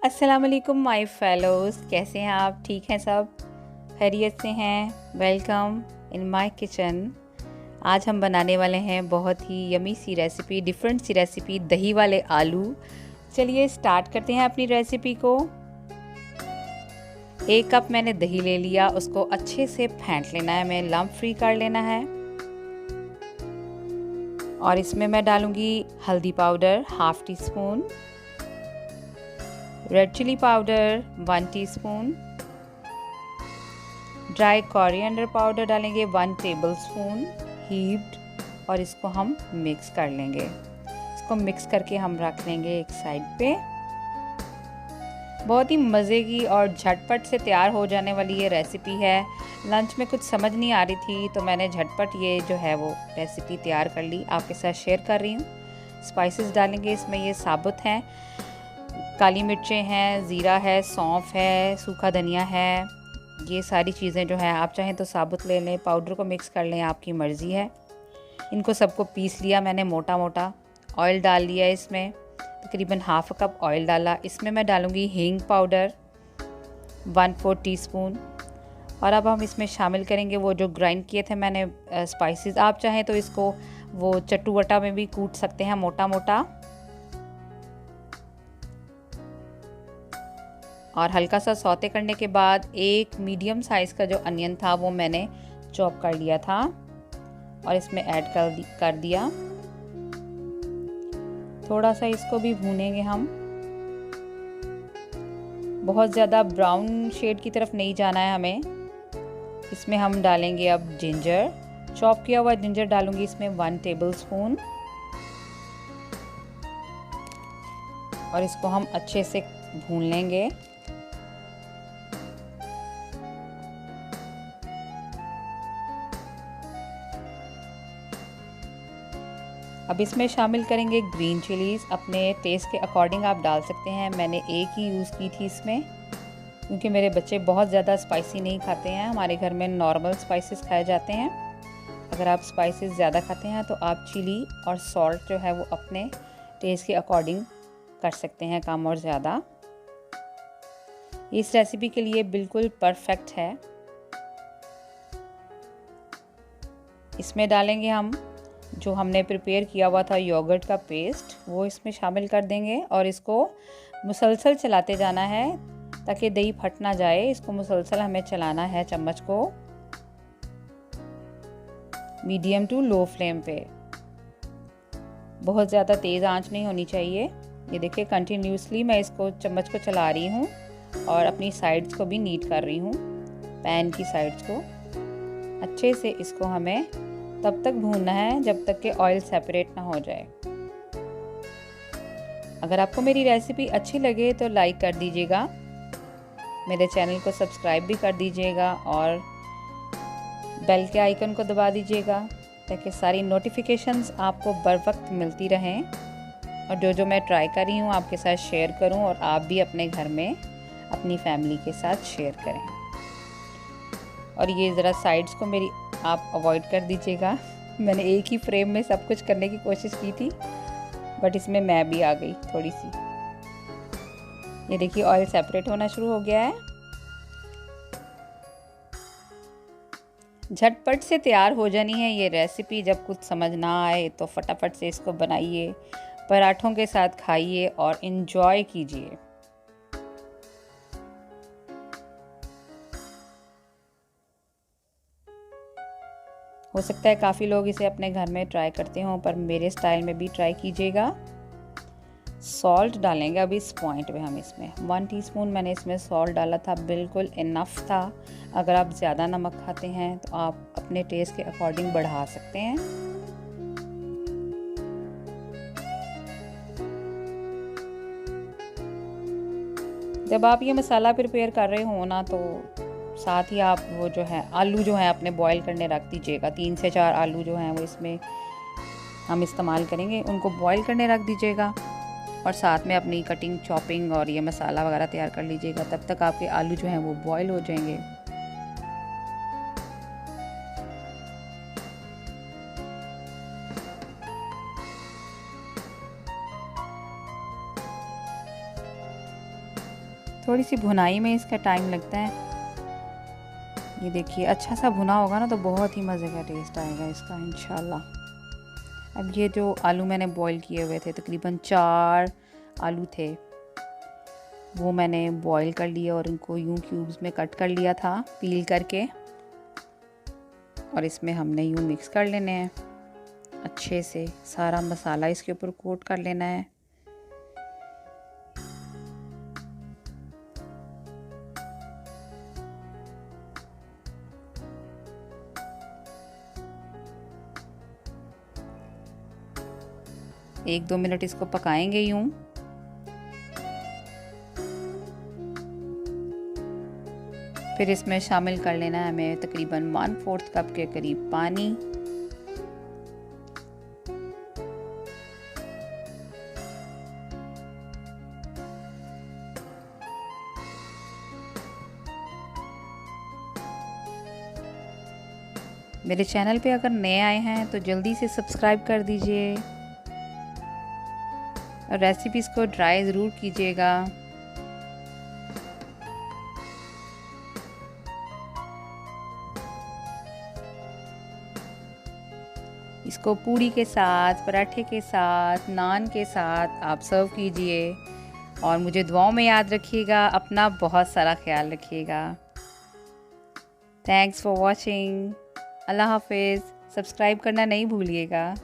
अस्सलाम वालेकुम my fellows, कैसे हैं आप? ठीक हैं सब? खैरियत से हैं? Welcome in my kitchen. आज हम बनाने वाले हैं बहुत ही यमी सी रेसिपी, डिफरेंट सी रेसिपी, दही वाले आलू। चलिए स्टार्ट करते हैं अपनी रेसिपी को। 1 कप मैंने दही ले लिया, उसको अच्छे से फेंट लेना है, मैं लम्प फ्री कर लेना है। और इसमें मैं डालूंगी हल्दी powder ½ teaspoon, red chilli powder 1 teaspoon, dry coriander powder डालेंगे 1 टेबलस्पून हीप्ड, और इसको हम मिक्स कर लेंगे। इसको मिक्स करके हम रख लेंगे एक साइड पे। बहुत ही मज़े की और झटपट से तैयार हो जाने वाली ये रेसिपी है। लंच में कुछ समझ नहीं आ रही थी तो मैंने झटपट ये जो है वो रेसिपी तैयार कर ली, आपके साथ शेयर कर रही हूँ। स्पाइसेस डालेंगे इसमें, ये साबुत हैं, काली मिर्चें हैं, ज़ीरा है, सौंफ है, सूखा धनिया है। ये सारी चीज़ें जो हैं आप चाहें तो साबुत ले लें, पाउडर को मिक्स कर लें, आपकी मर्ज़ी है। इनको सबको पीस लिया मैंने मोटा मोटा। ऑयल डाल लिया इसमें, तकरीबन ½ कप ऑयल डाला। इसमें मैं डालूँगी हींग पाउडर 1/4 टीस्पून। और अब हम इसमें शामिल करेंगे वो जो ग्राइंड किए थे मैंने स्पाइसेस। आप चाहें तो इसको वो चट्टू-वटा में भी कूट सकते हैं मोटा मोटा। और हल्का सा सौते करने के बाद एक मीडियम साइज़ का जो अनियन था वो मैंने चॉप कर लिया था और इसमें ऐड कर दिया। थोड़ा सा इसको भी भूनेंगे हम, बहुत ज़्यादा ब्राउन शेड की तरफ नहीं जाना है हमें। इसमें हम डालेंगे अब जिंजर, चॉप किया हुआ जिंजर डालूंगी इसमें 1 टेबलस्पून, और इसको हम अच्छे से भून लेंगे। अब इसमें शामिल करेंगे ग्रीन चिलीज़, अपने टेस्ट के अकॉर्डिंग आप डाल सकते हैं। मैंने एक ही यूज़ की थी इसमें, क्योंकि मेरे बच्चे बहुत ज़्यादा स्पाइसी नहीं खाते हैं। हमारे घर में नॉर्मल स्पाइसेस खाए जाते हैं। अगर आप स्पाइसेस ज़्यादा खाते हैं तो आप चिली और सॉल्ट जो है वो अपने टेस्ट के अकॉर्डिंग कर सकते हैं, कम और ज़्यादा। इस रेसिपी के लिए बिल्कुल परफेक्ट है। इसमें डालेंगे हम जो हमने प्रिपेयर किया हुआ था योगर्ट का पेस्ट, वो इसमें शामिल कर देंगे और इसको मुसलसल चलाते जाना है ताकि दही फट ना जाए। इसको मुसलसल हमें चलाना है चम्मच को, मीडियम टू लो फ्लेम पे। बहुत ज़्यादा तेज़ आंच नहीं होनी चाहिए। ये देखिए कंटिन्यूसली मैं इसको चम्मच को चला रही हूँ और अपनी साइड्स को भी नीट कर रही हूँ, पैन की साइड्स को। अच्छे से इसको हमें तब तक भूनना है जब तक कि ऑयल सेपरेट ना हो जाए। अगर आपको मेरी रेसिपी अच्छी लगे तो लाइक कर दीजिएगा, मेरे चैनल को सब्सक्राइब भी कर दीजिएगा और बेल के आइकन को दबा दीजिएगा ताकि सारी नोटिफिकेशंस आपको बर वक्त मिलती रहें और जो मैं ट्राई कर रही हूँ आपके साथ शेयर करूँ और आप भी अपने घर में अपनी फैमिली के साथ शेयर करें। और ये ज़रा साइड्स को मेरी आप अवॉइड कर दीजिएगा। मैंने एक ही फ्रेम में सब कुछ करने की कोशिश की थी, बट इसमें मैं भी आ गई थोड़ी सी। ये देखिए ऑयल सेपरेट होना शुरू हो गया है। झटपट से तैयार हो जानी है ये रेसिपी। जब कुछ समझ ना आए तो फटाफट से इसको बनाइए, पराठों के साथ खाइए और इन्जॉय कीजिए। हो सकता है काफ़ी लोग इसे अपने घर में ट्राई करते हों, पर मेरे स्टाइल में भी ट्राई कीजिएगा। सॉल्ट डालेंगे अब इस पॉइंट पे हम इसमें 1 टीस्पून मैंने इसमें सॉल्ट डाला था, बिल्कुल इनफ था। अगर आप ज़्यादा नमक खाते हैं तो आप अपने टेस्ट के अकॉर्डिंग बढ़ा सकते हैं। जब आप ये मसाला प्रिपेयर कर रहे हो ना तो साथ ही आप वो जो है आलू जो है अपने बॉईल करने रख दीजिएगा। 3 से 4 आलू जो हैं वो इसमें हम इस्तेमाल करेंगे, उनको बॉईल करने रख दीजिएगा और साथ में अपनी कटिंग, चॉपिंग और ये मसाला वगैरह तैयार कर लीजिएगा। तब तक आपके आलू जो हैं वो बॉईल हो जाएंगे। थोड़ी सी भुनाई में इसका टाइम लगता है। ये देखिए अच्छा सा भुना होगा ना तो बहुत ही मज़े का टेस्ट आएगा इसका इंशाल्लाह। अब ये जो आलू मैंने बॉईल किए हुए थे, तकरीबन 4 आलू थे, वो मैंने बॉईल कर लिए और इनको यूं क्यूब्स में कट कर लिया था पील करके, और इसमें हमने यूं मिक्स कर लेने हैं अच्छे से। सारा मसाला इसके ऊपर कोट कर लेना है। एक 2 मिनट इसको पकाएंगे यूं। फिर इसमें शामिल कर लेना है हमें तकरीबन 1/4 कप के करीब पानी। मेरे चैनल पे अगर नए आए हैं तो जल्दी से सब्सक्राइब कर दीजिए और रेसिपीज़ को ट्राई ज़रूर कीजिएगा। इसको पूड़ी के साथ, पराठे के साथ, नान के साथ आप सर्व कीजिए और मुझे दुआओं में याद रखिएगा। अपना बहुत सारा ख्याल रखिएगा। Thanks for watching. अल्लाह हाफिज़। सब्सक्राइब करना नहीं भूलिएगा।